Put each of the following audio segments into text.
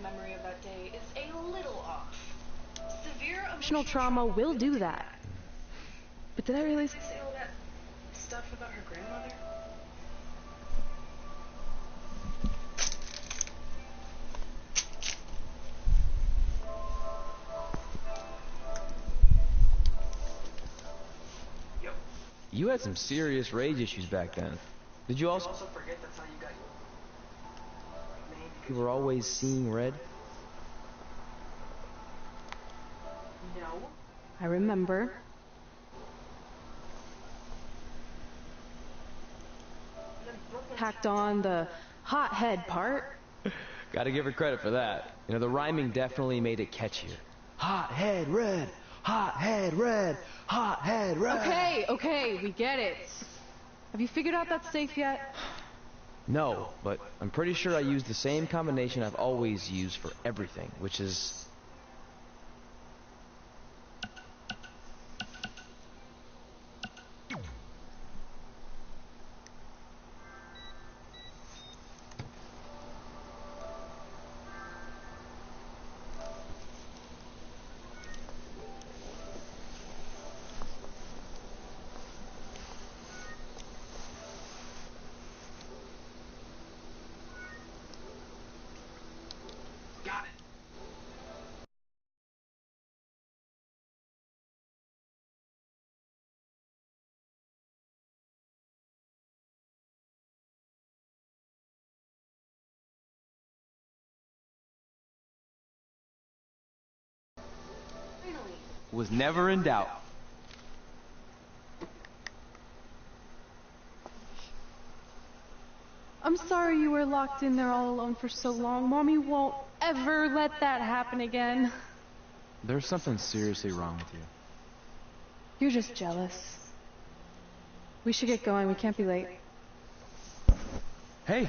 Memory of that day is a little off. Severe emotional trauma will do that. But did I really say all that stuff about her grandmother? You had some serious rage issues back then. Did you also forget that's how you got your name? You were always seeing red? No. I remember. Tacked on the hothead part. Gotta give her credit for that. You know, the rhyming definitely made it catchier. Hot head red, hot head red, hot head red. Okay, we get it. Have you figured out that safe yet? No, but I'm pretty sure I used the same combination I've always used for everything, which is... was never in doubt. I'm sorry you were locked in there all alone for so long. Mommy won't ever let that happen again. There's something seriously wrong with you. You're just jealous. We should get going. We can't be late. Hey,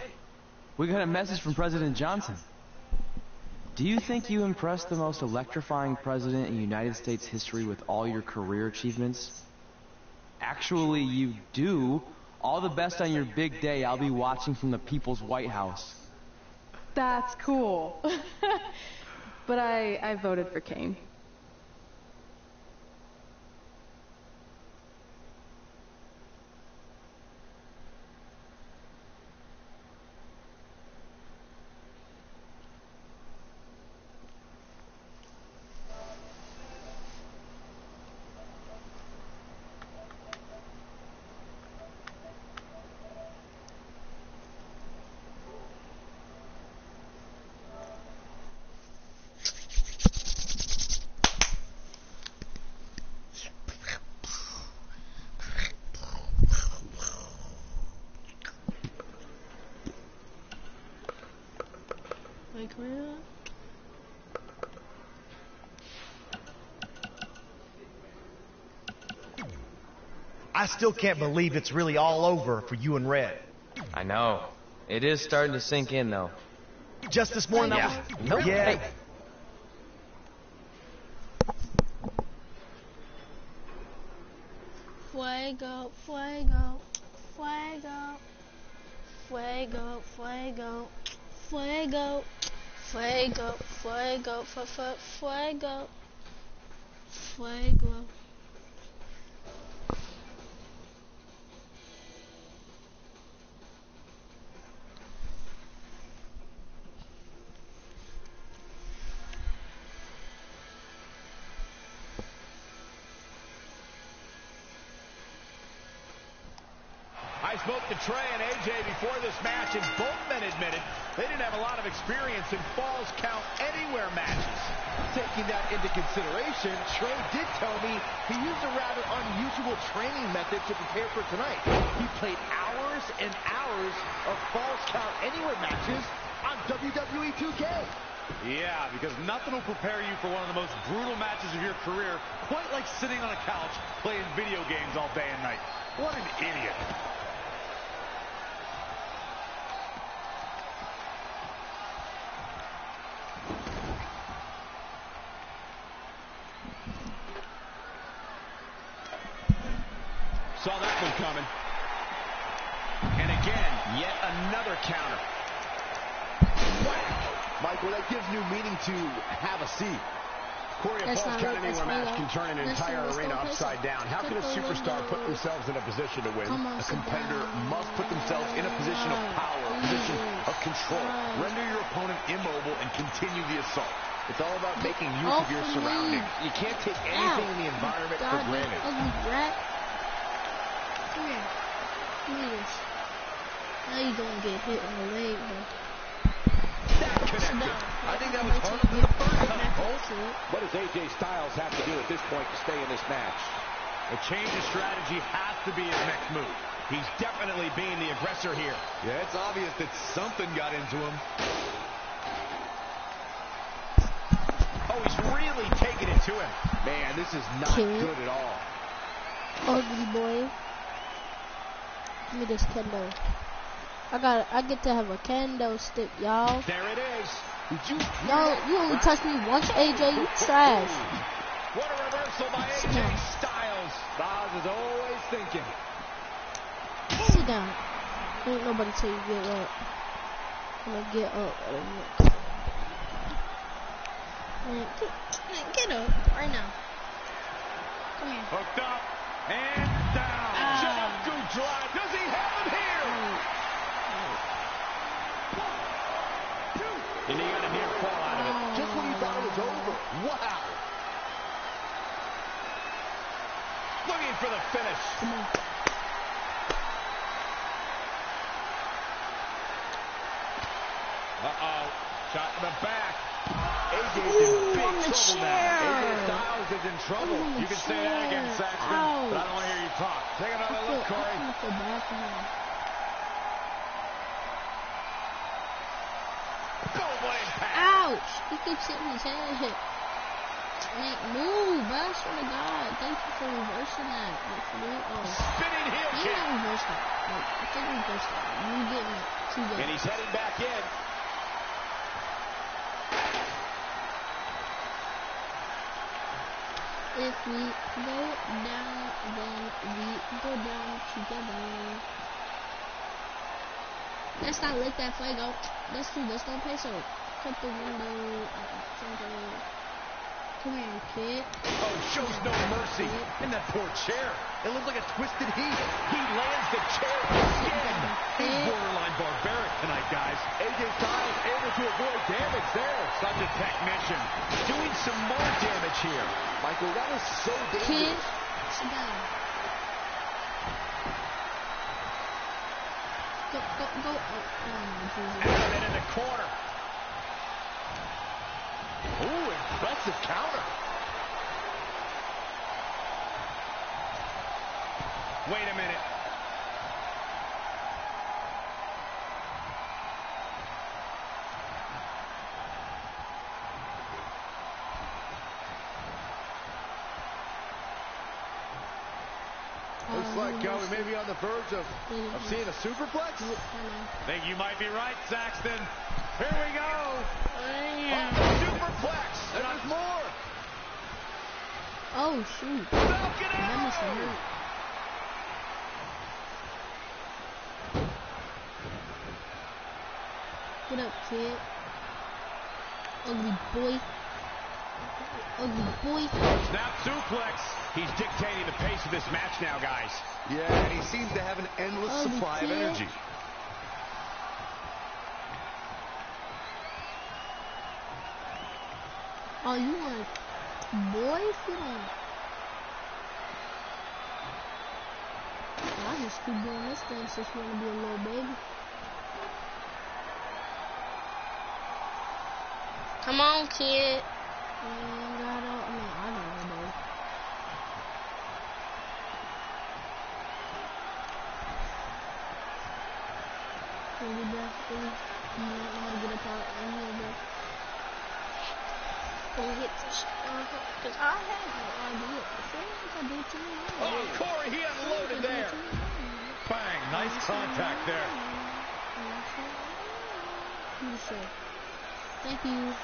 we got a message from President Johnson. Do you think you impressed the most electrifying president in United States history with all your career achievements? Actually, you do. All the best on your big day. I'll be watching from the People's White House. That's cool. But I voted for Kane. Like, man. I still can't believe it's really all over for you and Red. I know. It is starting to sink in, though. Just this morning, Nope. Yeah. Hey. Fuego, fuego, fuego, fuego, fuego, fuego, fuego, fuego, fuego, fuego. I spoke to Trey and AJ before this match, and both men admitted they didn't have a lot of experience in Falls Count Anywhere matches. Taking that into consideration, Trey did tell me he used a rather unusual training method to prepare for tonight. He played hours and hours of Falls Count Anywhere matches on WWE 2K. Yeah, because nothing will prepare you for one of the most brutal matches of your career, quite like sitting on a couch playing video games all day and night. What an idiot. Saw that one coming. And again, yet another counter. Whack! Michael, that gives new meaning to have a seat. Corey, a Falls Count Anywhere match can turn an entire arena upside down. How can a superstar put themselves in a position to win? A competitor must put themselves in a position of power, a position of control. Render your opponent immobile and continue the assault. It's all about making use of your surroundings. You can't take anything in the environment for granted. Come here. Give me this. Now you're gonna get hit in the leg, bro. That connected. I think that was harder than the first time. What does AJ Styles have to do at this point to stay in this match? A change of strategy has to be his next move. He's definitely being the aggressor here. Yeah, it's obvious that something got into him. Oh, he's really taking it to him. Man, this is not good at all. Ugly boy. Give me this kendo. I get to have a kendo stick, y'all. There it is. Y'all, you only touch me once, AJ. You trash. What a reversal by AJ Styles. Styles is always thinking. Sit down. Ain't nobody tell you get up. I'm gonna get up. Man, get up right now. Come here. Hooked up and down. Jump drive. Does he have him here? And he got a near fall out of it. Just when you thought it was over. Wow. Looking for the finish. Come on. Uh-oh. Shot in the back. AJ's in big trouble chair. now. AJ Styles is in trouble. You can say that again, Saxton, but I don't want to hear you talk. Take another look, Corey. I feel bad for him. Boom, what impact. Ouch! He keeps hitting his head. Man, move, bro. I swear to God. Thank you for reversing that. Like, for real. Spinning heel You kick. not reverse that. Like, I think reverse that. You getting it too good. And he's heading back in. If we go down, then we go down together. Let's not lick that fuego. Let's do this. Don't pay so. Cut the window. Come here, kid. Oh, shows no mercy. And that poor chair. It looked like a twisted heat. He lands the chair again. He's borderline barbaric tonight, guys. AJ Styles able to avoid damage there. Such a technician. Doing some more damage here. Michael, that was so Kid, dangerous. sit down. Go. Oh, Jesus. And then in the corner. Ooh, impressive counter. Wait a minute. Looks like we may be on the verge of seeing a superplex. I think you might be right, Saxton. Here we go. Superplex. And there's more. Oh, shoot. That must have hurt. Get up, kid. Ugly boy. Ugly boy. Snap suplex. He's dictating the pace of this match now, guys. Yeah, and he seems to have an endless supply of energy. Oh, you want boys? You don't. I just keep doing this thing since you want to be a little baby. Come on, kid. I got it, though. Really, bro? Really? You don't know how to get up out in here, bro? Can we hit this? Because I have no idea. Oh, Corey, he unloaded there. Bang, nice contact there. Thank you. Thank you.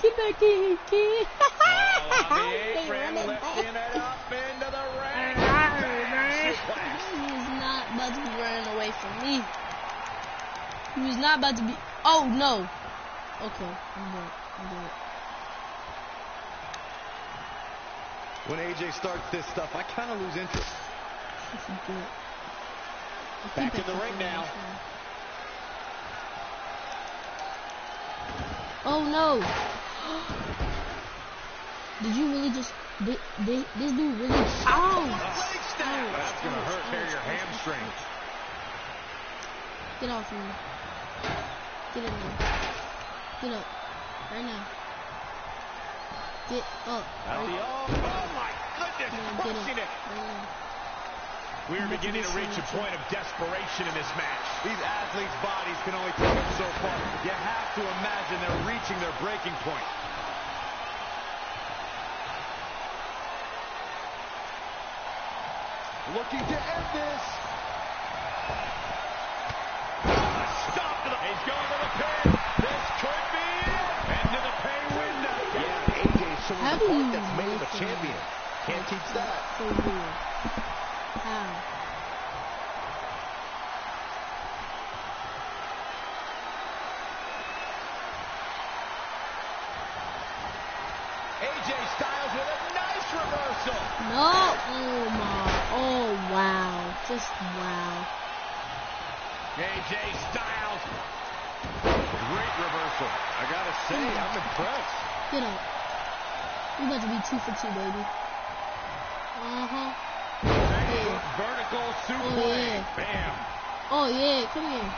Get back in, kid. On the apron, lifting it up into the ring. He is not about to be running away from me. He was not about to be. Oh no. Okay, I'm good. When AJ starts this stuff, I kind of lose interest. Back in the ring now. Oh no! Did you really just? This dude really? Ow! That's gonna hurt. Tear your hamstring. Get off me! Get in there! Get up! Right now! Get up! Oh my goodness! Crushing it. We are beginning to reach a point of desperation in this match. These athletes' bodies can only take them so far. You have to imagine they're reaching their breaking point. Looking to end this. Stop to the... He's going to the pin. This could be it. Into the pay window. Yeah, AJ's showing the part that's made him a champion. Can't teach that. So weird. How? AJ Styles with a nice reversal. No! Oh my! Oh wow! Just wow! AJ Styles. Great reversal. I gotta say, I'm impressed. Get up! You about to be 2 for 2, baby. Vertical suplex. Bam. Oh yeah, come here.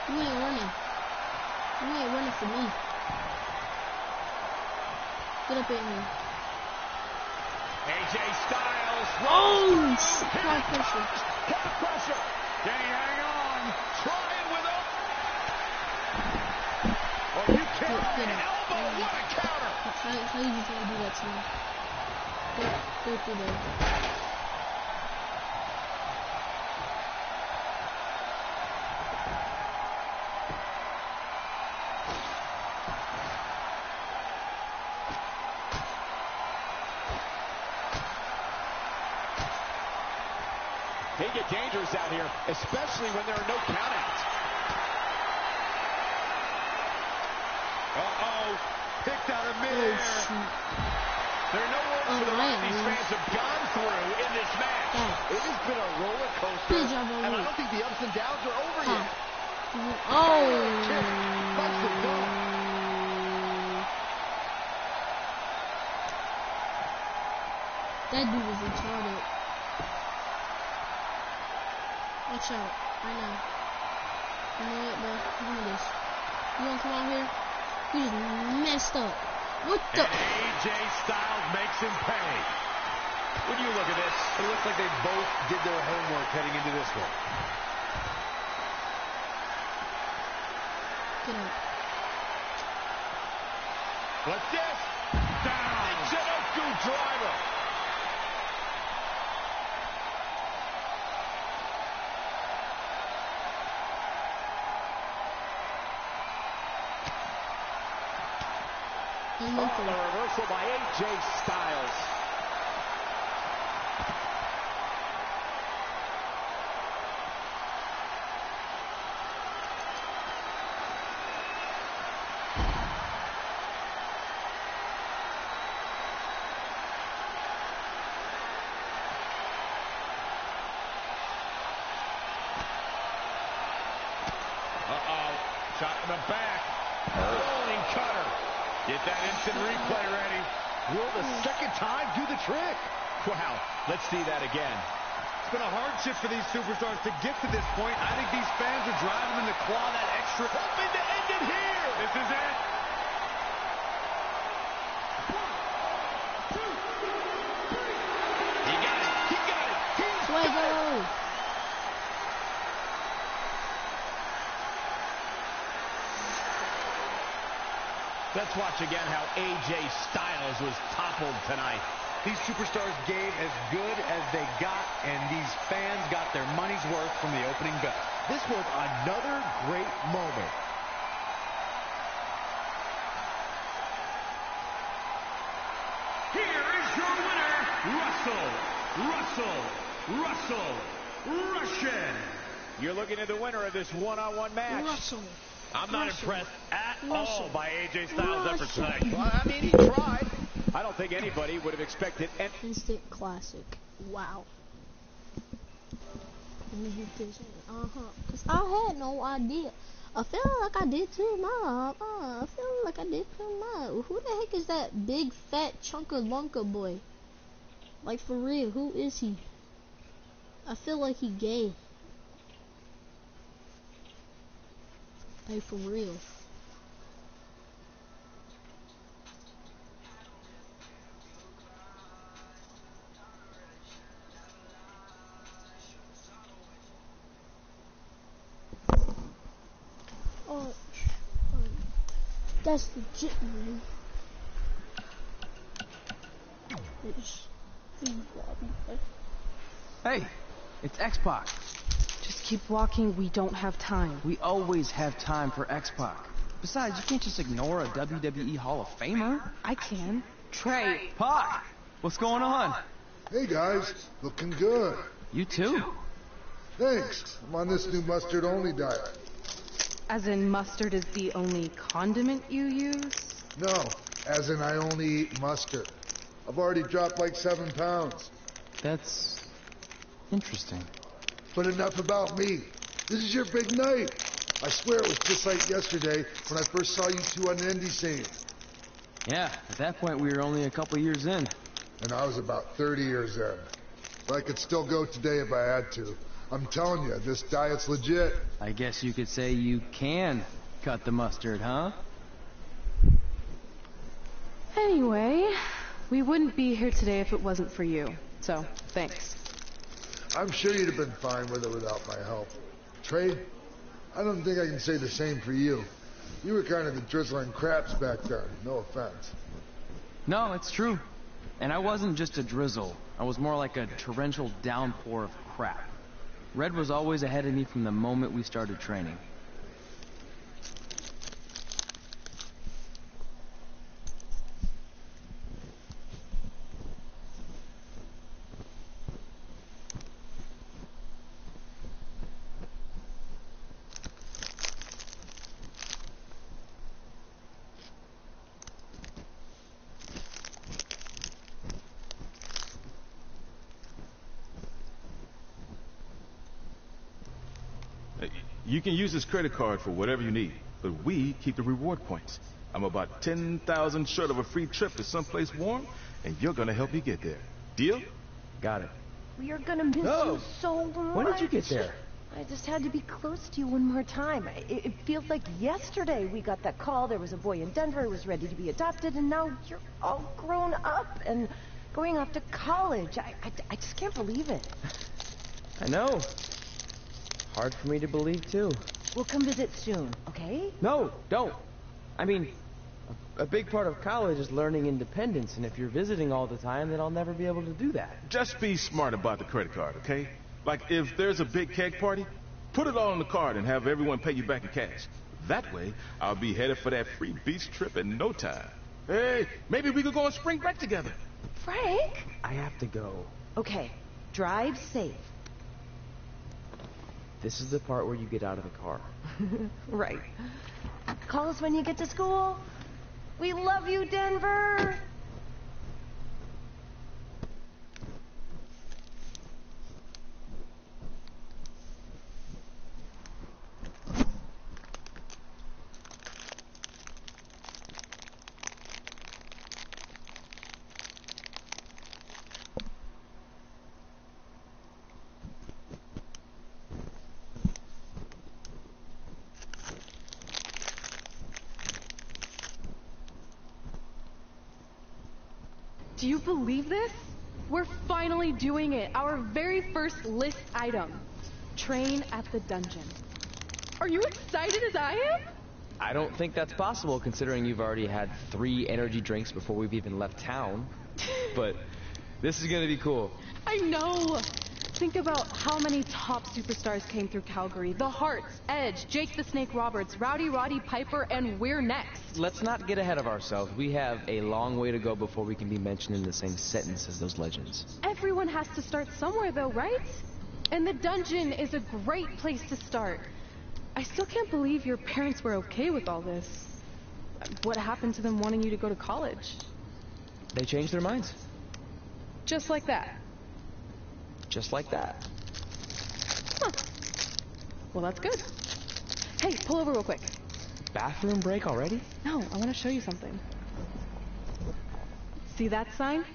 You ain't running. You ain't running for me. Get up in here. AJ Styles. Oh, high pressure. High pressure. Can he hang on? Trying with a... Oh, you can't. Get up. Elbow. What a counter. How you just gonna do that to me? Go through there. They get dangerous out here, especially when there are no countouts. Uh-oh. Picked out of midair. There are no words for the ride these fans have gone through in this match. It has been a roller coaster, and I don't think the ups and downs are over yet. Oh. Bites the dome. That dude is retarded. Watch out, right now. You know what, bro? Give me this. You wanna come out here? You just messed up. What the? AJ Styles makes him pay. When you look at this, it looks like they both did their homework heading into this one. Get out. What's this? Down. Michinoku driver. The reversal by AJ Styles. Shot in the back. Rolling cutter. Get that instant replay ready. Will the second time do the trick? Wow, let's see that again. It's been a hardship for these superstars to get to this point. I think these fans are driving them to claw that extra. Hoping to end it here. This is it. 1, 2, 3. He got it. He got it. He's got it. Let's watch again how AJ Styles was toppled tonight. These superstars gave as good as they got, and these fans got their money's worth from the opening bell. This was another great moment. Here is your winner, Russian. You're looking at the winner of this one-on-one match. I'm not impressed at all by AJ Styles' efforts tonight. Well, I mean, he tried. I don't think anybody would have expected any. Instant classic. Wow. Let me hit this one. Because I had no idea. I feel like I did too much. I feel like I did too much. Who the heck is that big, fat, chunker lunker boy? Like, for real, who is he? I feel like he gay. Like, for real. Oh, that's legit, man. Hey, it's X-Pac. Just keep walking, we don't have time. We always have time for X-Pac. Besides, you can't just ignore a WWE Hall of Famer. I can. Trey. Pac, what's going on? Hey guys, looking good. You too. Thanks. I'm on this new mustard-only diet. As in mustard is the only condiment you use? No, as in I only eat mustard. I've already dropped like 7 pounds. That's interesting. But enough about me. This is your big night. I swear it was just like yesterday when I first saw you two on the indie scene. Yeah, at that point we were only a couple years in. And I was about 30 years in. But I could still go today if I had to. I'm telling you, this diet's legit. I guess you could say you can cut the mustard, huh? Anyway, we wouldn't be here today if it wasn't for you. So, thanks. I'm sure you'd have been fine with it without my help. Trey, I don't think I can say the same for you. You were kind of the drizzling craps back there. No offense. No, it's true. And I wasn't just a drizzle. I was more like a torrential downpour of crap. Red was always ahead of me from the moment we started training. You can use this credit card for whatever you need, but we keep the reward points. I'm about 10,000 short of a free trip to someplace warm, and you're gonna help me get there. Deal? Got it. We are gonna miss you so much. When did you get there? I just had to be close to you one more time. It feels like yesterday we got that call. There was a boy in Denver who was ready to be adopted, and now you're all grown up and going off to college. I just can't believe it. I know. Hard for me to believe, too. We'll come visit soon, okay? No, don't. I mean, a big part of college is learning independence, and if you're visiting all the time, then I'll never be able to do that. Just be smart about the credit card, okay? Like, if there's a big keg party, put it all on the card and have everyone pay you back in cash. That way, I'll be headed for that free beach trip in no time. Hey, maybe we could go on spring break together. Frank? I have to go. Okay, drive safe. This is the part where you get out of the car. Right. Call us when you get to school. We love you, Denver! Do you believe this? We're finally doing it. Our very first list item. Train at the dungeon. Are you excited as I am? I don't think that's possible, considering you've already had 3 energy drinks before we've even left town. But this is gonna be cool. I know. Think about how many top superstars came through Calgary. The Hearts, Edge, Jake the Snake Roberts, Rowdy Roddy Piper, and we're next. Let's not get ahead of ourselves. We have a long way to go before we can be mentioned in the same sentence as those legends. Everyone has to start somewhere though, right? And the dungeon is a great place to start. I still can't believe your parents were okay with all this. What happened to them wanting you to go to college? They changed their minds. Just like that. Just like that. Huh. Well, that's good. Hey, pull over real quick. Bathroom break already? No, I want to show you something. See that sign?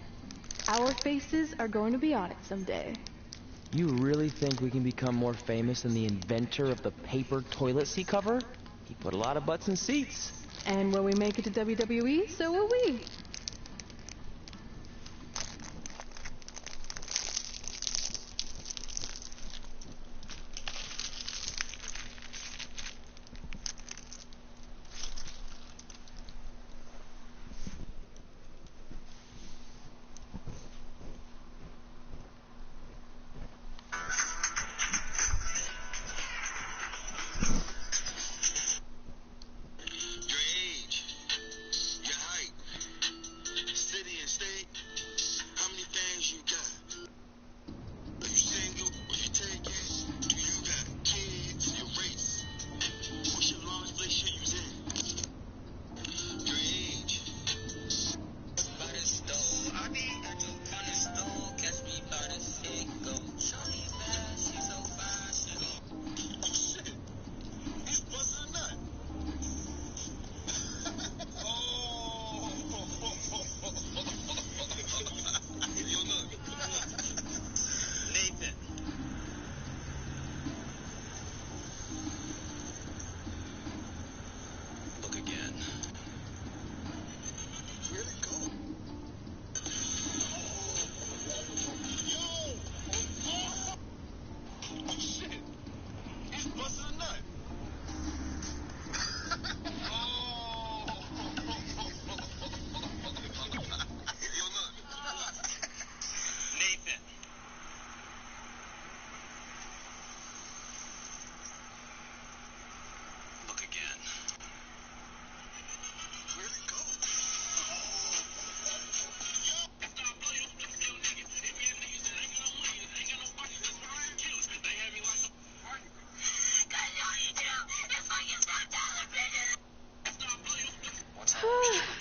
Our faces are going to be on it someday. You really think we can become more famous than the inventor of the paper toilet seat cover? He put a lot of butts in seats. And when we make it to WWE, so will we.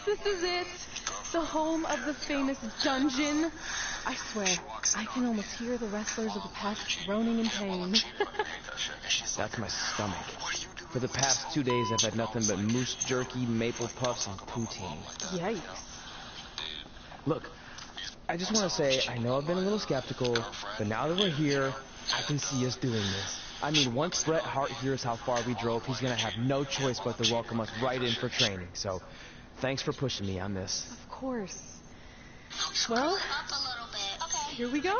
This is it. The home of the famous dungeon. I swear, I can almost hear the wrestlers of the past groaning in pain. That's my stomach. For the past 2 days, I've had nothing but moose jerky, maple puffs, and poutine. Yikes. Look, I just want to say, I know I've been a little skeptical, but now that we're here, I can see us doing this. I mean, once Bret Hart hears how far we drove, he's gonna have no choice but to welcome us right in for training. So, thanks for pushing me on this. Of course. Well, here we go.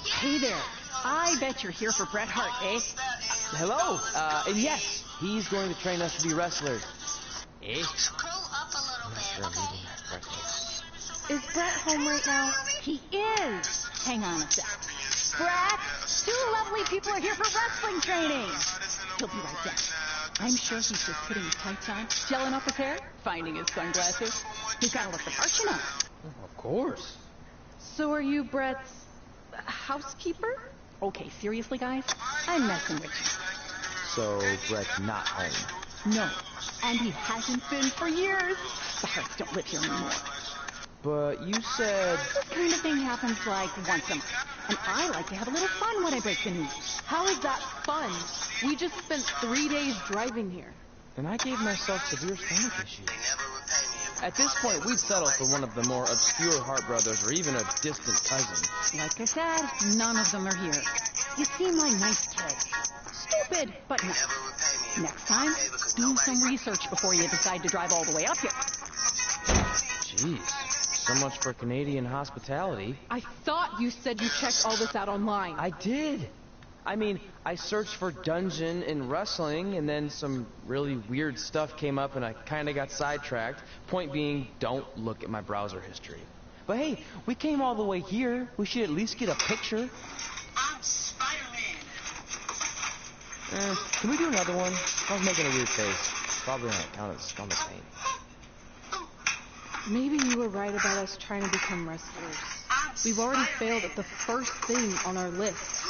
Hey there. I bet you're here for Bret Hart, eh? Hello. And yes, he's going to train us to be wrestlers. Eh? Is Bret home right now? He is. Hang on a sec. Bret, 2 lovely people are here for wrestling training. He'll be right down. I'm sure he's just putting his tights on, gelling up his hair, finding his sunglasses. He's got to look the part, you know. Of course. So are you Bret's housekeeper? Okay, seriously, guys? I'm messing with you. So Bret's not home. No, and he hasn't been for years. The Harts don't live here anymore. But you said... This kind of thing happens like once a month. And I like to have a little fun when I break the news. How is that fun? We just spent 3 days driving here. And I gave myself severe stomach issues. At this point, we'd settle for one of the more obscure Hart brothers or even a distant cousin. Like I said, none of them are here. You seem like nice kids. Stupid, but nice. Next time, do some research before you decide to drive all the way up here. Jeez. So much for Canadian hospitality. I thought you said you checked all this out online. I did. I mean, I searched for dungeon in wrestling, and then some really weird stuff came up, and I kind of got sidetracked. Point being, don't look at my browser history. But hey, we came all the way here. We should at least get a picture. I'm Spider-Man. Can we do another one? I was making a weird face. Probably not count as stomach pain. Maybe you were right about us trying to become wrestlers. We've already failed at the first thing on our list.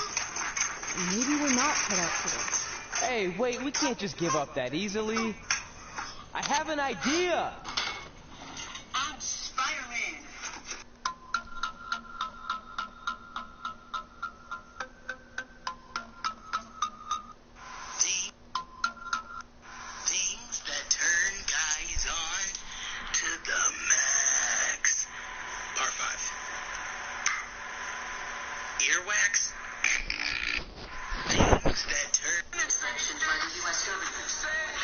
Maybe we're not cut out for this. Hey, wait, we can't just give up that easily. I have an idea. I'm Spider-Man. Things that turn guys on to the max. Part 5. Earwax. Things that turn. Sanctioned by the U.S. government.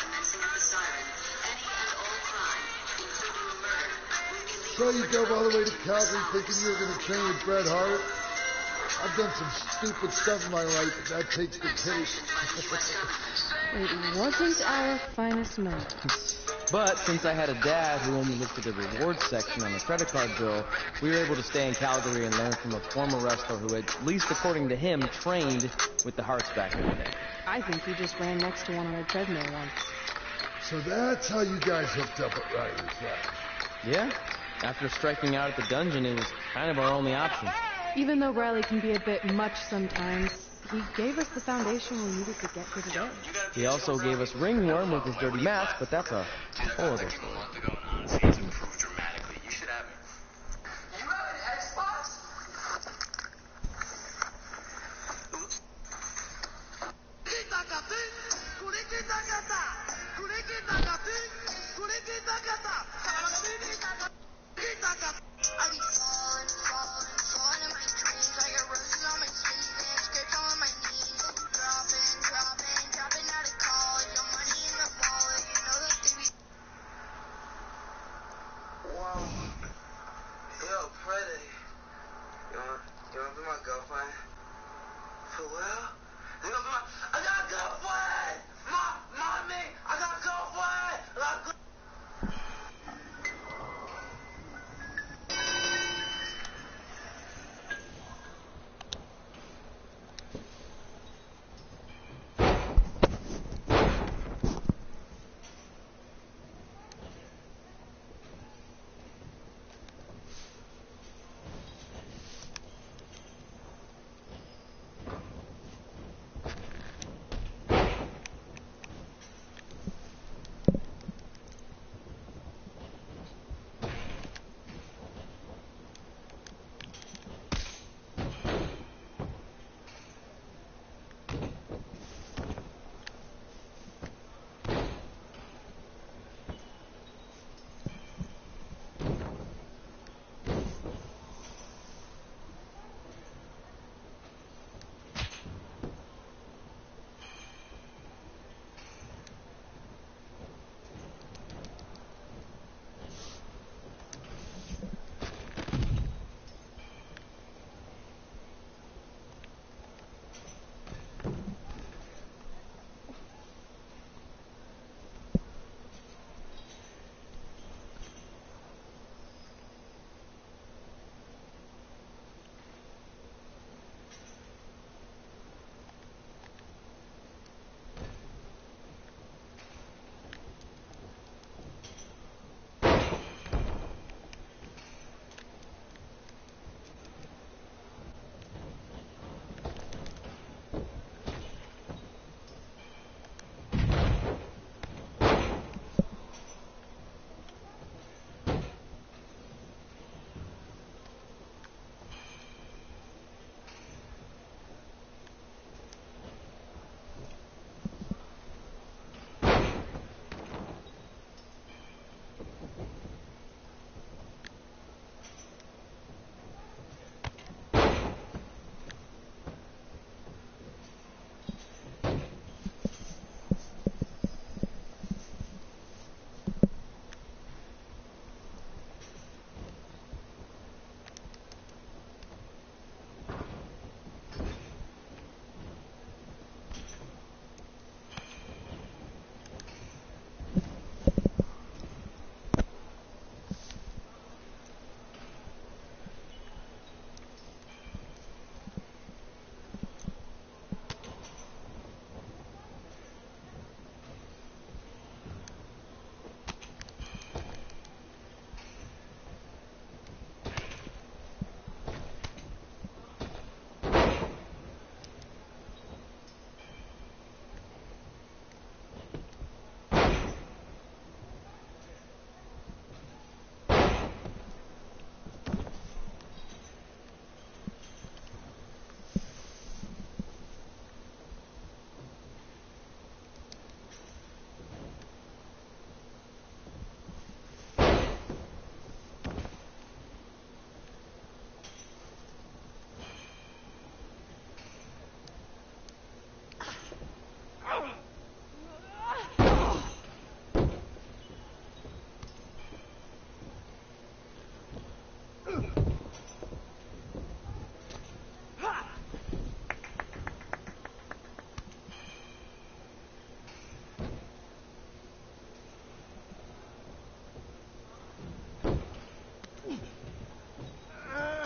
Commencing of the siren. Any and all crime, including murder, will be legal. So you drove all the way to Calgary thinking you were going to train with Bret Hart? I've done some stupid stuff in my life, but that takes the cake. It wasn't our finest moment. But since I had a dad who only looked at the rewards section on the credit card bill, we were able to stay in Calgary and learn from a former wrestler who, at least according to him, trained with the Harts back in the day. I think he just ran next to one on a treadmill once. So that's how you guys hooked up at Riley's, right? Yeah. After striking out at the dungeon, it was kind of our only option. Even though Riley can be a bit much sometimes, he gave us the foundation we needed to get here today. He also gave us ringworm with his dirty match, but that's a whole other story.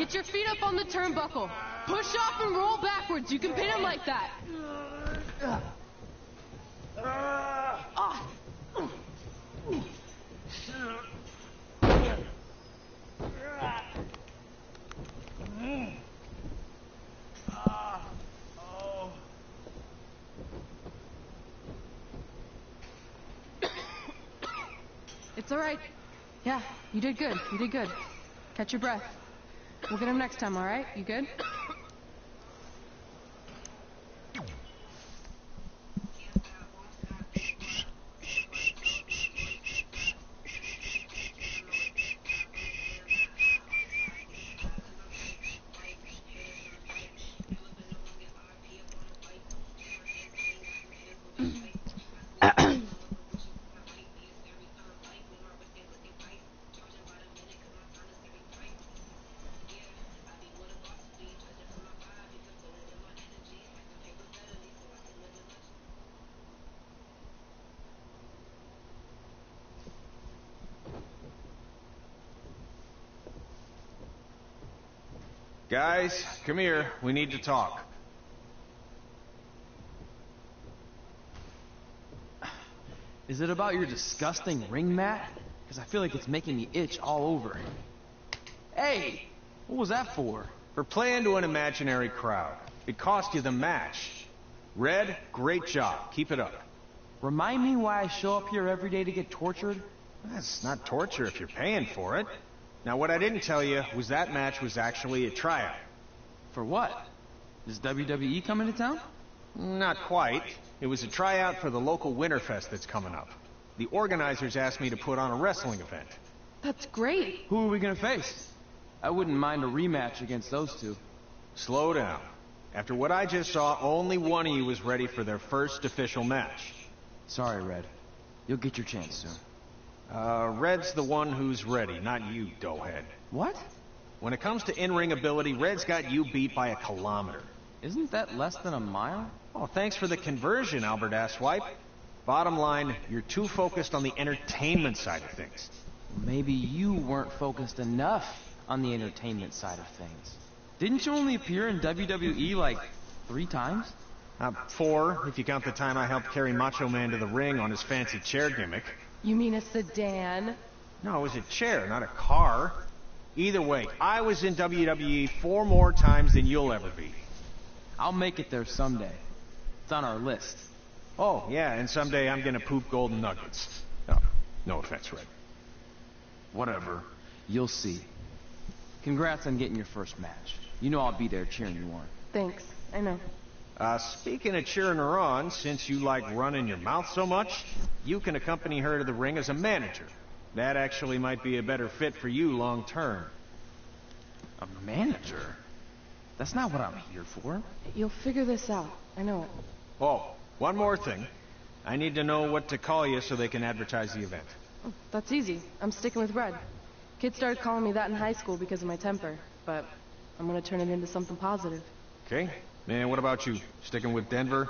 Get your feet up on the turnbuckle. Push off and roll backwards. You can pin him like that. It's all right. Yeah, you did good. You did good. Catch your breath. We'll get him next time, all right? You good? Guys, come here. We need to talk. Is it about your disgusting ring mat? Because I feel like it's making me itch all over. Hey! What was that for? For playing to an imaginary crowd. It cost you the match. Red, great job. Keep it up. Remind me why I show up here every day to get tortured? That's not torture if you're paying for it. Now, what I didn't tell you was that match was actually a tryout. For what? Is WWE coming to town? Not quite. It was a tryout for the local Winterfest that's coming up. The organizers asked me to put on a wrestling event. That's great. Who are we gonna face? I wouldn't mind a rematch against those two. Slow down. After what I just saw, only one of you was ready for their first official match. Sorry, Red. You'll get your chance soon. Red's the one who's ready, not you, doughhead. What? When it comes to in-ring ability, Red's got you beat by a kilometer. Isn't that less than a mile? Oh, thanks for the conversion, Albert Asswipe. Bottom line, you're too focused on the entertainment side of things. Maybe you weren't focused enough on the entertainment side of things. Didn't you only appear in WWE like 3 times? 4, if you count the time I helped carry Macho Man to the ring on his fancy chair gimmick. You mean a sedan? No, it was a chair, not a car. Either way, I was in WWE 4 more times than you'll ever be. I'll make it there someday. It's on our list. Oh, yeah, and someday I'm gonna poop golden nuggets. Oh, no offense, Red. Whatever. You'll see. Congrats on getting your first match. You know I'll be there cheering you on. Thanks. I know. Speaking of cheering her on, since you like running your mouth so much, you can accompany her to the ring as a manager. That actually might be a better fit for you long term. A manager? That's not what I'm here for. You'll figure this out. I know it. Oh, one more thing. I need to know what to call you so they can advertise the event. Oh, that's easy. I'm sticking with Red. Kids started calling me that in high school because of my temper, but I'm gonna turn it into something positive. Okay. And what about you? Sticking with Denver?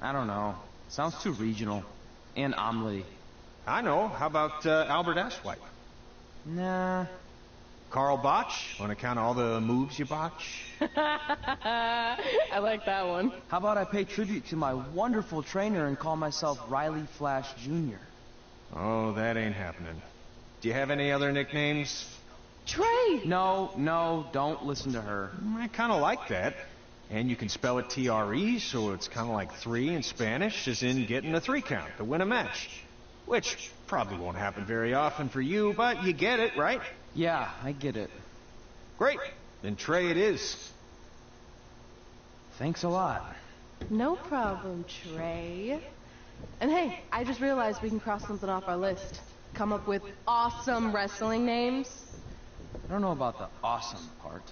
I don't know. Sounds too regional. And omelet. I know. How about Albert Asswipe? Nah. Carl Botch? On account of all the moves you botch? I like that one. How about I pay tribute to my wonderful trainer and call myself Riley Flash Jr.? Oh, that ain't happening. Do you have any other nicknames? Trey! No, don't listen to her. I kind of like that. And you can spell it T-R-E, so it's kind of like 3 in Spanish, as in getting a 3 count to win a match. Which probably won't happen very often for you, but you get it, right? Yeah, I get it. Great. Then Trey it is. Thanks a lot. No problem, Trey. And hey, I just realized we can cross something off our list. Come up with awesome wrestling names. I don't know about the awesome part.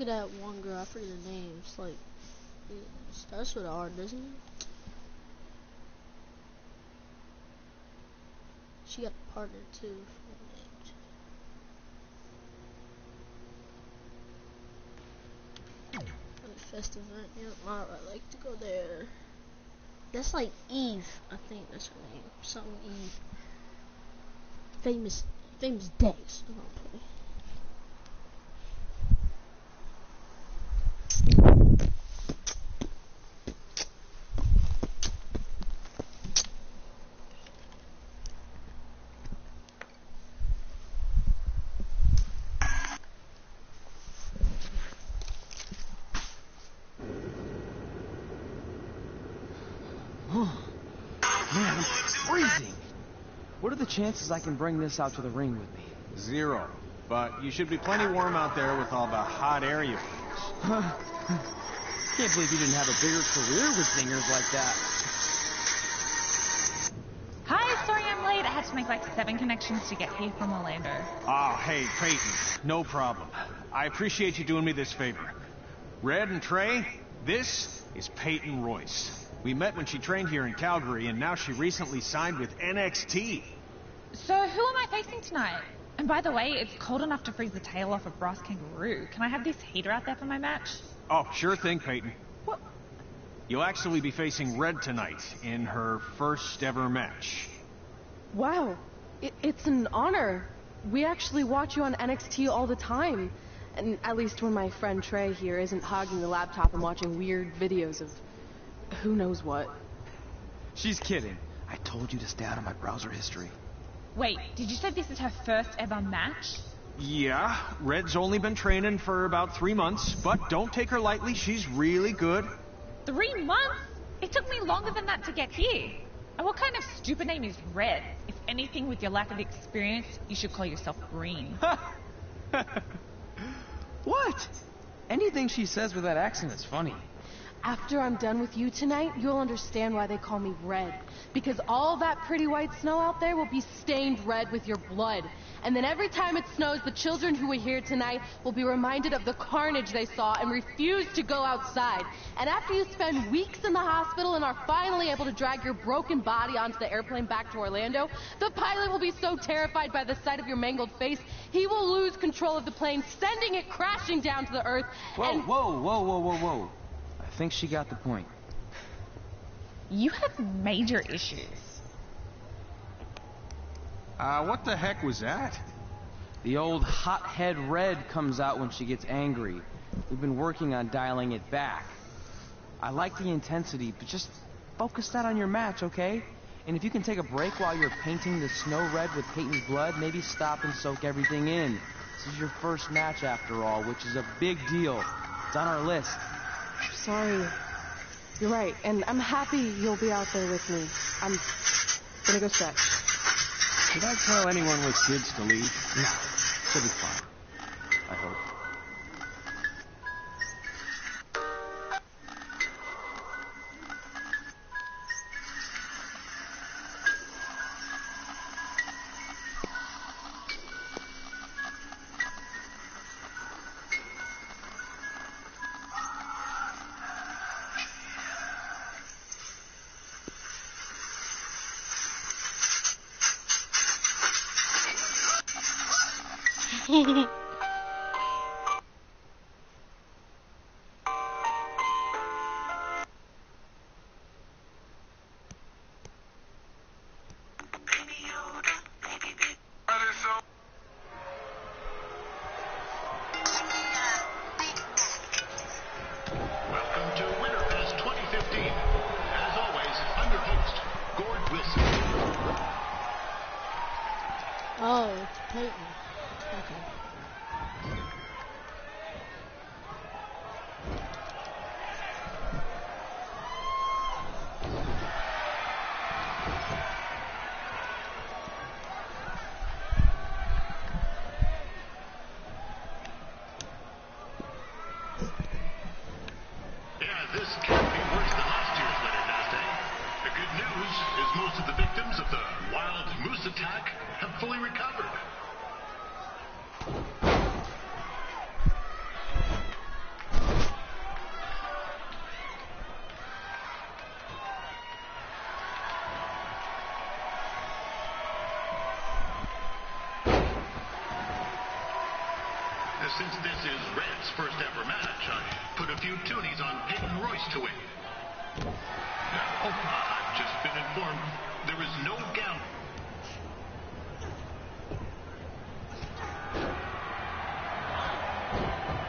Look at that one girl. I forget her name. It's like it starts with an R, doesn't it? She got a partner too. Fest event. Yep, I like to go there. That's like Eve. I think that's her name. Something Eve. Famous days. Man, I'm freezing. What are the chances I can bring this out to the ring with me? 0. But you should be plenty warm out there with all the hot air you produce. Can't believe you didn't have a bigger career with zingers like that. Hi, sorry I'm late. I had to make like 7 connections to get here from Orlando. Oh, hey, Peyton. No problem. I appreciate you doing me this favor. Red and Trey, this is Peyton Royce. We met when she trained here in Calgary, and now she recently signed with NXT. So who am I facing tonight? And by the way, it's cold enough to freeze the tail off a brass kangaroo. Can I have this heater out there for my match? Oh, sure thing, Peyton. What? You'll actually be facing Red tonight in her first ever match. Wow, it's an honor. We actually watch you on NXT all the time. And at least when my friend Trey here isn't hogging the laptop and watching weird videos of who knows what. She's kidding. I told you to stay out of my browser history. Wait, did you say this is her first ever match? Yeah, Red's only been training for about 3 months, but don't take her lightly, she's really good. 3 months? It took me longer than that to get here. And what kind of stupid name is Red? If anything, with your lack of experience, you should call yourself Green. What? Anything she says with that accent is funny. After I'm done with you tonight, you'll understand why they call me Red. Because all that pretty white snow out there will be stained red with your blood. And then every time it snows, the children who were here tonight will be reminded of the carnage they saw and refuse to go outside. And after you spend weeks in the hospital and are finally able to drag your broken body onto the airplane back to Orlando, the pilot will be so terrified by the sight of your mangled face, he will lose control of the plane, sending it crashing down to the earth. Whoa. I think she got the point. You have major issues. What the heck was that? The old hothead Red comes out when she gets angry. We've been working on dialing it back. I like the intensity, but just focus that on your match, okay? And if you can take a break while you're painting the snow red with Peyton's blood, maybe stop and soak everything in. This is your first match after all, which is a big deal. It's on our list. Sorry. You're right, and I'm happy you'll be out there with me. I'm gonna go stretch. Should I tell anyone with kids to leave? No. She'll be fine. I hope. Oh, Peyton. Okay. This can't be worse than last year's winter, Thursday. The good news is most of the victims of the wild moose attack have fully recovered. Since this is Red's first ever match, I put a few toonies on Peyton Royce to win. I've just been informed there is no gambling.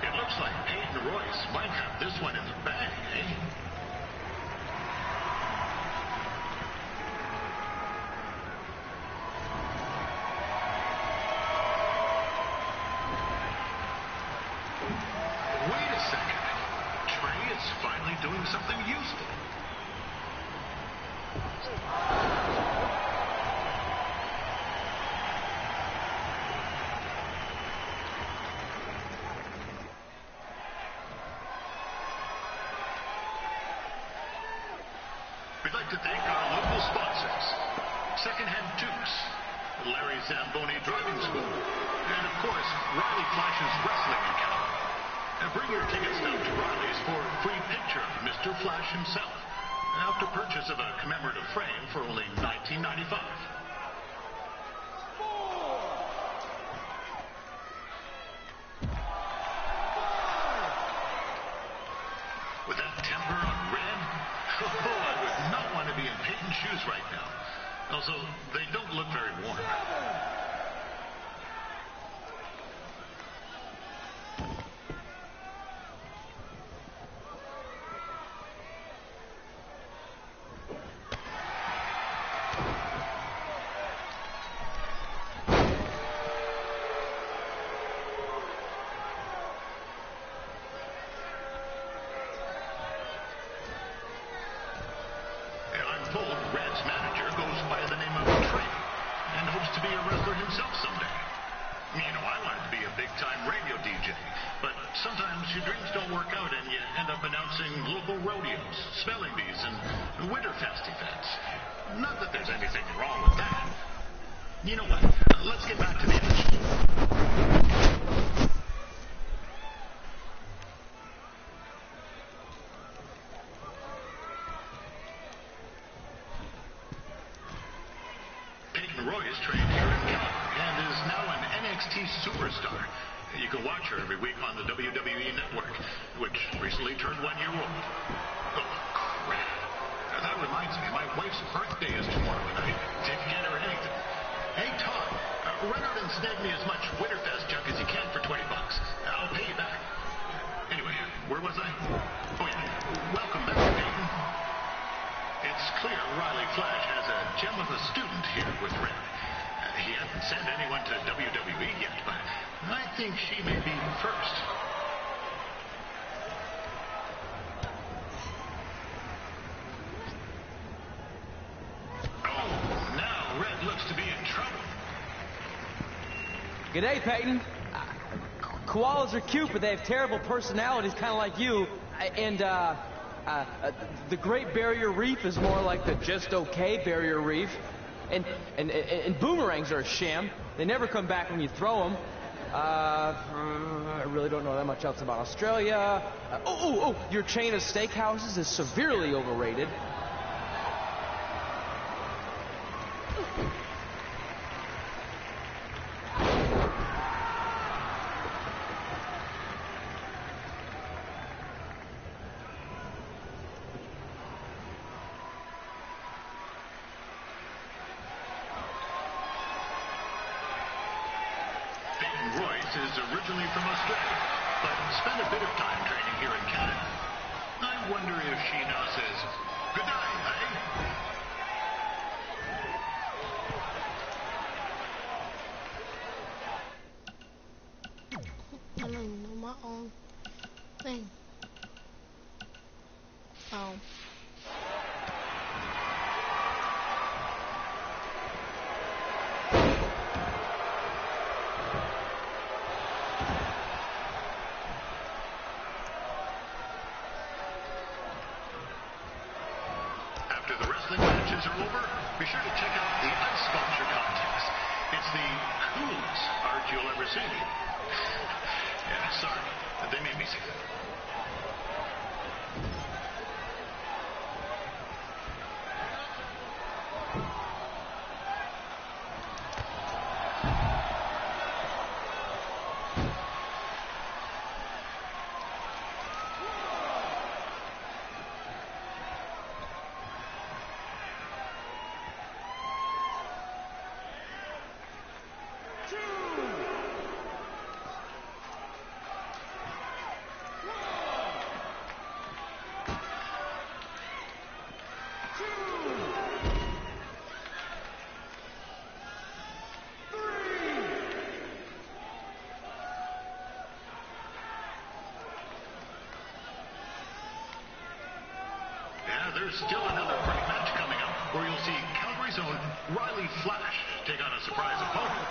It looks like Peyton Royce might have this one in the bag, eh? Wait a second. Trey is finally doing something useful. We'd like to thank our local sponsors, Secondhand Dukes, Larry Zamboni Driving School, and of course, Riley Flash's Wrestling Academy. Bring your tickets down to Riley's for a free picture of Mr. Flash himself, after purchase of a commemorative frame for only $19.95. With that temper on Red, I would not want to be in Peyton's shoes right now. Also, they don't look very warm. I'm told Red's manager goes by the name of Trey and hopes to be a wrestler himself someday. You know, I wanted to be a big-time radio DJ, but sometimes your dreams don't work out and you end up announcing local rodeos, spelling bees, and Winterfest events. Not that there's anything wrong with that. You know what? Let's get back to the action. Peyton Royce trained here in Calgary and is now an NXT superstar. You can watch her every week on the WWE Network, which recently turned 1 year old. Oh, crap. That reminds me, my wife's birthday is tomorrow, and I didn't get her anything. Hey, Todd, run out and snag me as much Winterfest junk as you can for $20. I'll pay you back. Anyway, where was I? Oh, yeah. Welcome back, Peyton. It's clear Riley Flash has a gem of a student here with Red. He hasn't sent anyone to WWE yet, but I think she may be first. Oh, now Red looks to be in trouble. G'day, Peyton. Koalas are cute, but they have terrible personalities, kind of like you. The Great Barrier Reef is more like the just okay Barrier Reef. And boomerangs are a sham. They never come back when you throw them. I really don't know that much else about Australia. Your chain of steakhouses is severely overrated. Royce is originally from Australia, but spent a bit of time training here in Canada. I wonder if she now says, good night, I don't even know my own thing. Oh. After the wrestling matches are over, be sure to check out the ice sculpture contest. It's the coolest art you'll ever see. Yeah, sorry. They made me say that. there's still another great match coming up where you'll see Calgary's own Riley Flash take on a surprise opponent.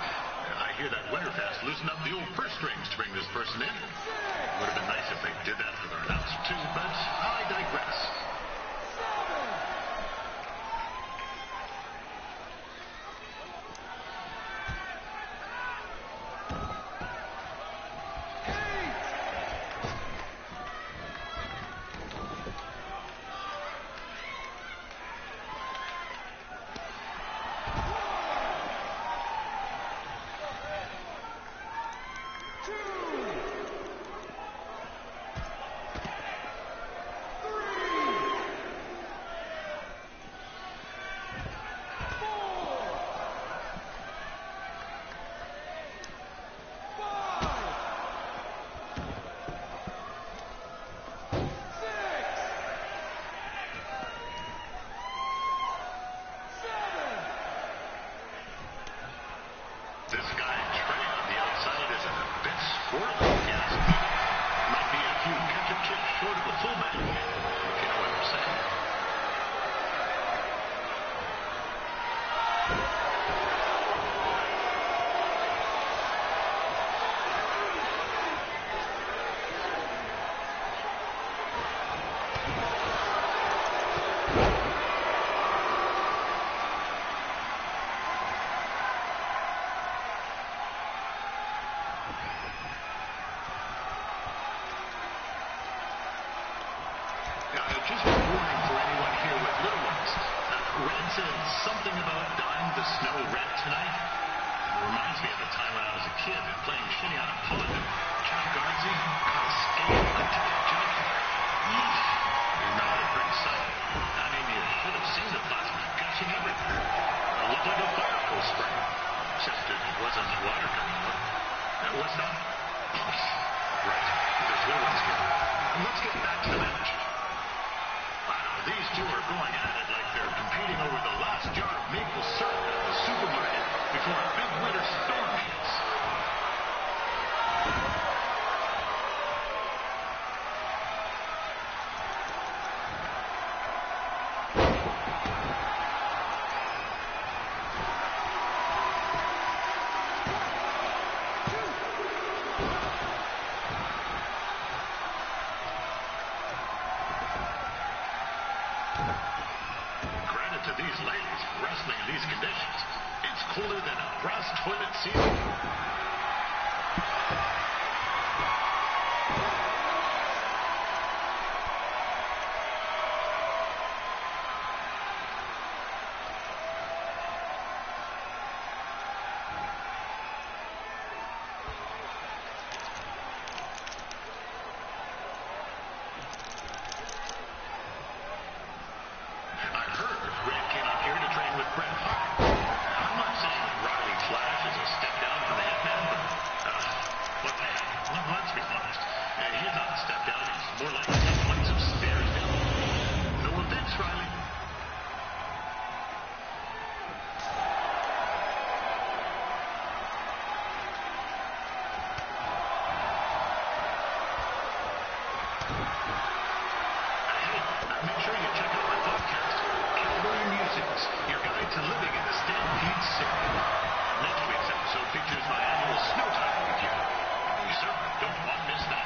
I hear that Winterfest loosened up the old purse strings to bring this person in. Would have been nice if they did that for their announcer too, but I digress. Just a warning for anyone here with little ones. Red said something about dyeing the snow red tonight. It reminds me of the time when I was a kid and playing shinny on a pond and Chuck Gardsey caught a skate on top of junk. Not a pretty sight. I mean, you should have seen the plasma gushing everywhere. It looked like a fire hose spray. Except it wasn't water coming out. What's that? Right. There's little ones here. Let's get back to the match. These two are going at it like they're competing over the last jar of maple syrup at the supermarket before a big winter storm hits. To these ladies wrestling in these conditions, it's cooler than a brass toilet season. Make sure you check out my podcast, Calgary Musings, your guide to living in the Stampede City. Next week's episode features my annual snow tire review. You certainly don't want to miss that.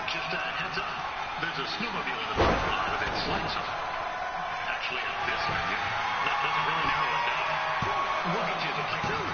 Just a heads up, there's a snowmobile in the parking lot with its lights on. Actually, at this venue, that doesn't really narrow it down. We'll get you the playground.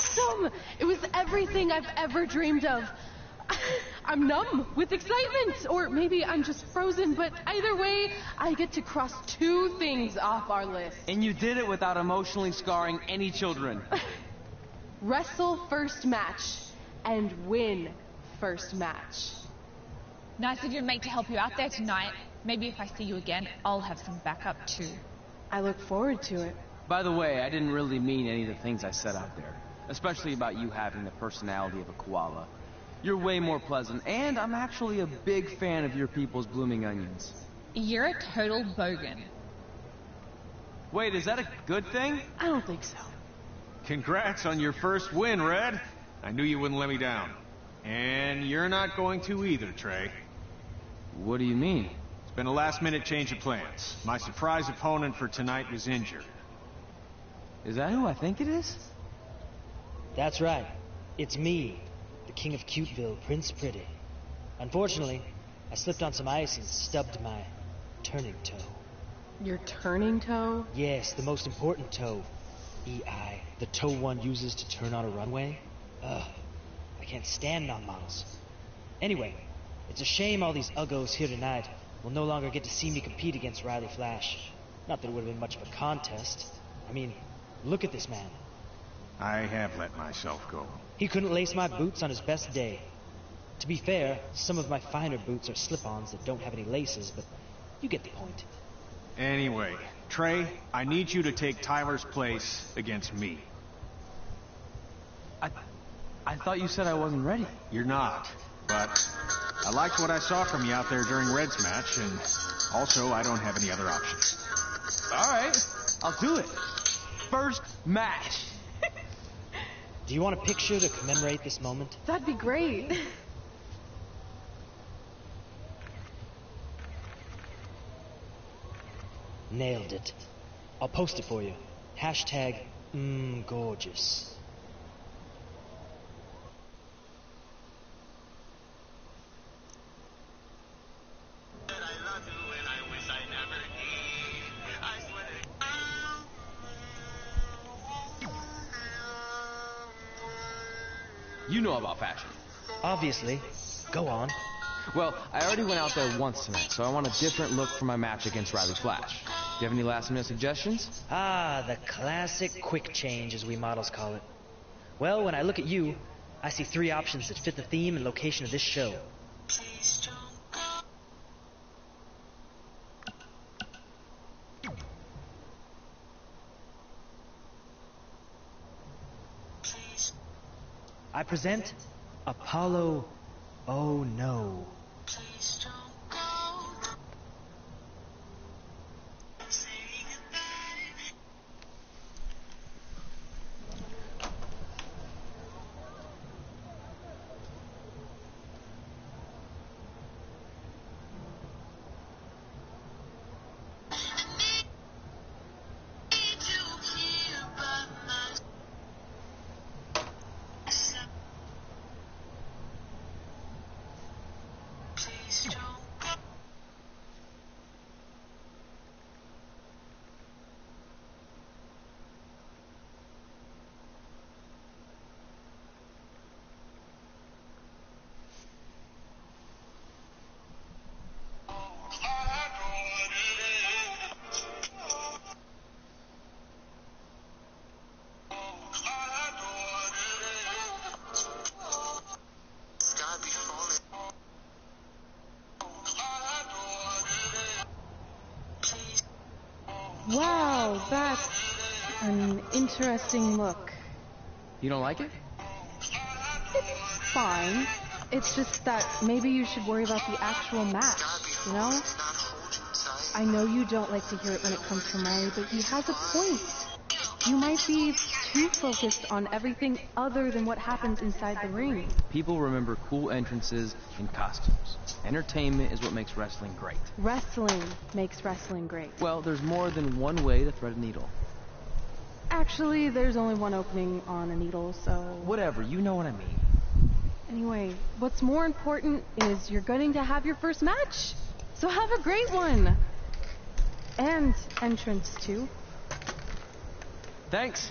awesome! It was everything I've ever dreamed of. I'm numb with excitement, or maybe I'm just frozen, but either way, I get to cross 2 things off our list. And you did it without emotionally scarring any children. Wrestle first match and win first match. Nice of your mate to help you out there tonight. Maybe if I see you again, I'll have some backup too. I look forward to it. By the way, I didn't really mean any of the things I said out there, especially about you having the personality of a koala. You're way more pleasant, and I'm actually a big fan of your people's blooming onions. You're a total bogan. Wait, is that a good thing? I don't think so. Congrats on your first win, Red. I knew you wouldn't let me down. And you're not going to either, Trey. What do you mean? It's been a last-minute change of plans. My surprise opponent for tonight was injured. Is that who I think it is? That's right. It's me, the King of Cuteville, Prince Pretty. Unfortunately, I slipped on some ice and stubbed my turning toe. Your turning toe? Yes, the most important toe. EI, the toe one uses to turn on a runway. Ugh, I can't stand non-models. Anyway, it's a shame all these uggos here tonight will no longer get to see me compete against Riley Flash. Not that it would have been much of a contest. I mean, look at this man. I have let myself go. He couldn't lace my boots on his best day. To be fair, some of my finer boots are slip-ons that don't have any laces, but you get the point. Anyway, Trey, I need you to take Tyler's place against me. I thought you said I wasn't ready. You're not, but I liked what I saw from you out there during Red's match, and also I don't have any other options. All right, I'll do it. First match. Do you want a picture to commemorate this moment? That'd be great. Nailed it. I'll post it for you. Hashtag gorgeous. You know about fashion. Obviously. Go on. Well, I already went out there once tonight, so I want a different look for my match against Riley Flash. Do you have any last-minute suggestions? Ah, the classic quick change, as we models call it. Well, when I look at you, I see 3 options that fit the theme and location of this show. I present Apollo Oh No. Wow, that's an interesting look. You don't like it? It's fine. It's just that maybe you should worry about the actual match, you know? I know you don't like to hear it when it comes from Riley, but he has a point. You might be too focused on everything other than what happens inside the ring. People remember cool entrances and costumes. Entertainment is what makes wrestling great. Wrestling makes wrestling great. Well, there's more than one way to thread a needle. Actually, there's only one opening on a needle, so... Whatever, you know what I mean. Anyway, what's more important is you're going to have your first match. So have a great one. And entrance, too. Thanks.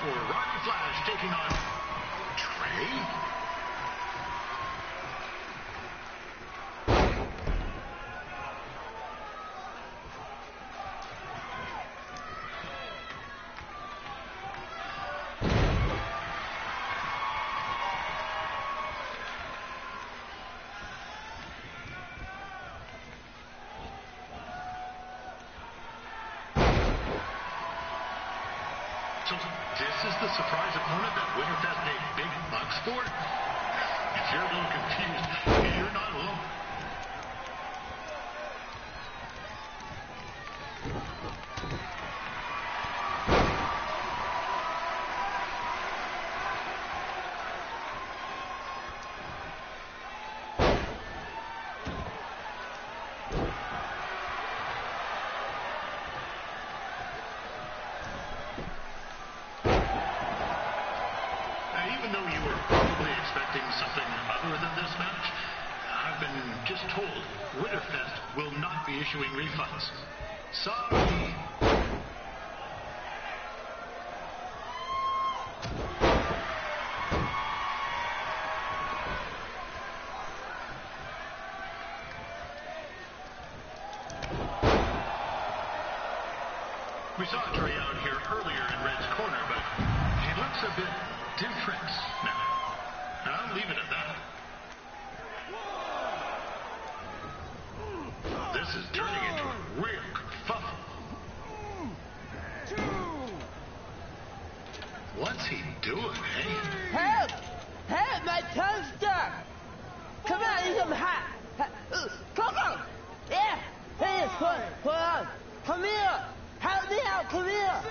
for Riley Flash taking on Trey. So this is the surprise opponent that Winterfest paid big bucks for? If you're a little confused, you're not alone. Even though you were probably expecting something other than this match, I've been just told Winterfest will not be issuing refunds. Sorry. We saw Trey out here earlier in Red's corner, but he looks a bit different now. And I'll leave it at that. This is turning into a real kerfuffle. What's he doing, eh? Help! Help! My tongue's stuck! Come on, I need some hot! Come on! Yeah! Hey, hold on! Come here! Help me out! Come here!